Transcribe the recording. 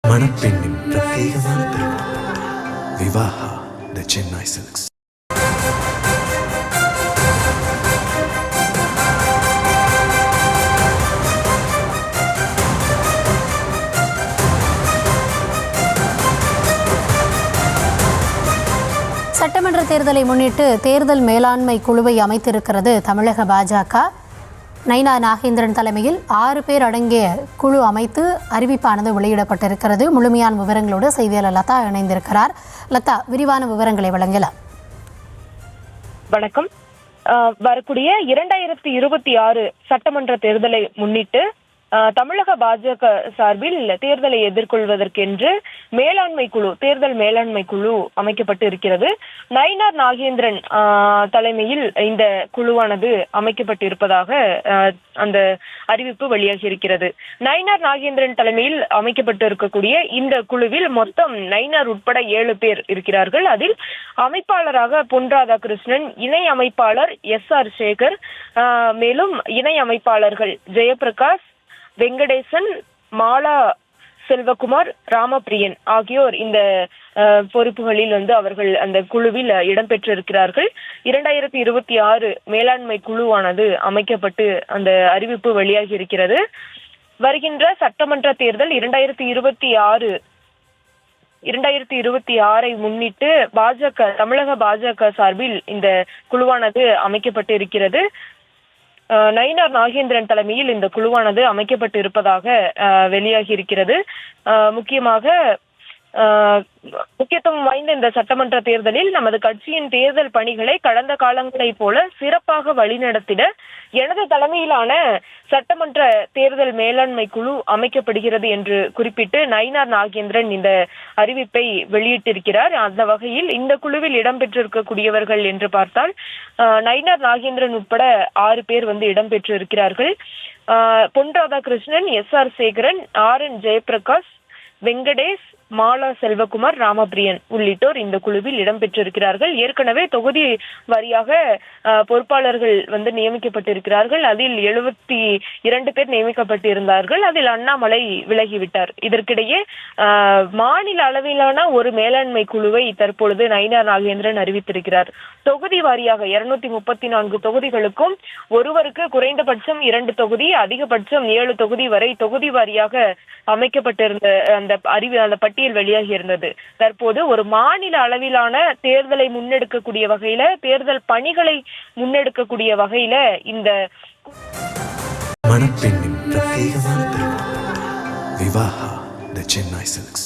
மணப்பெண்ணின் பிரத்யேகமான திருமணம் விவாஹா தி சென்னை சில்க்ஸ். சட்டமன்ற தேர்தலை முன்னிட்டு தேர்தல் மேலாண்மை குழுவை அமைத்திருக்கிறது தமிழக பாஜக. நைனா நாகேந்திரன் தலைமையில் 6 பேர் அடங்கிய குழு அமைத்து அறிவிப்பானது வெளியிடப்பட்டிருக்கிறது. முழுமையான விவரங்களோடு செய்தியாளர் லதா இணைந்திருக்கிறார். லதா, விரிவான விவரங்களை வழங்கலாம். வணக்கம். வரக்கூடிய 2026 சட்டமன்ற தேர்தலை முன்னிட்டு தமிழக பாஜக சார்பில் தேர்தலை எதிர்கொள்வதற்கென்று தேர்தல் மேலாண்மை குழு அமைக்கப்பட்டு இருக்கிறது. நயினார் நாகேந்திரன் தலைமையில் இந்த குழுவானது அமைக்கப்பட்டு இருப்பதாக அந்த அறிவிப்பு வெளியாகி இருக்கிறது. நயினார் நாகேந்திரன் தலைமையில் அமைக்கப்பட்டு இருக்கக்கூடிய இந்த குழுவில் மொத்தம் நயினார் உட்பட 7 பேர் இருக்கிறார்கள். அதில் அமைப்பாளராக பொன் ராதாகிருஷ்ணன், இணை அமைப்பாளர் SR சேகர், மேலும் இணை அமைப்பாளர்கள் ஜெயபிரகாஷ், வெங்கடேசன், மாலா செல்வகுமார், ராமபிரியன் ஆகியோர் இந்த பொறுப்புகளில் அவர்கள் அந்த குழுவில் இடம்பெற்றிருக்கிறார்கள். 2026 மேலாண்மை குழுவானது அமைக்கப்பட்டு அந்த அறிவிப்பு வெளியாகி இருக்கிறது. வருகின்ற சட்டமன்ற தேர்தல் 2026 முன்னிட்டு தமிழக பாஜக சார்பில் இந்த குழுவானது அமைக்கப்பட்டு இருக்கிறது. நயினார் நாகேந்திரன் தலைமையில் இந்த குழுவானது அமைக்கப்பட்டு இருப்பதாக வெளியாகி இருக்கிறது. முக்கியத்துவம் வாய்ந்த இந்த சட்டமன்ற தேர்தலில் நமது கட்சியின் தேர்தல் பணிகளை கடந்த காலங்களைப் போல சிறப்பாக வழிநடத்திட எனது தலைமையிலான சட்டமன்ற தேர்தல் மேலாண்மை குழு அமைக்கப்படுகிறது என்று குறிப்பிட்டு நயினார் நாகேந்திரன் இந்த அறிவிப்பை வெளியிட்டிருக்கிறார். அந்த வகையில் இந்த குழுவில் இடம்பெற்றிருக்கக்கூடியவர்கள் என்று பார்த்தால் நயினார் நாகேந்திரன் உட்பட 6 பேர் இடம்பெற்று இருக்கிறார்கள். பொன் ராதாகிருஷ்ணன், SR சேகரன், RN ஜெயபிரகாஷ், வெங்கடேஷ், மாலா செல்வகுமார், ராமபிரியன் உள்ளிட்டோர் இந்த குழுவில் இடம்பெற்றிருக்கிறார்கள். ஏற்கனவே தொகுதி வாரியாக பொறுப்பாளர்கள் நியமிக்கப்பட்டிருக்கிறார்கள். அதில் 72 பேர் நியமிக்கப்பட்டிருந்தார்கள். அதில் அண்ணாமலை விலகிவிட்டார். இதற்கிடையே மாநில அளவிலான ஒரு மேலாண்மை குழுவை தற்பொழுது நயினார் நாகேந்திரன் அறிவித்திருக்கிறார். தொகுதி வாரியாக 234 தொகுதிகளுக்கும் ஒருவருக்கு குறைந்தபட்சம் 2 தொகுதி, அதிகபட்சம் 7 தொகுதி வரை தொகுதி வாரியாக அமைக்கப்பட்டிருந்த அந்த பட்டியல் வெளியாகி இருந்தது. தற்போது ஒரு மாநில அளவிலான தேர்தலை முன்னெடுக்கக்கூடிய வகையில, தேர்தல் பணிகளை முன்னெடுக்கக்கூடிய வகையில இந்த மணப்பெண்ணின் பிரத்யேகமான திருமணம் விவாஹா தி சென்னை சில்க்ஸ்.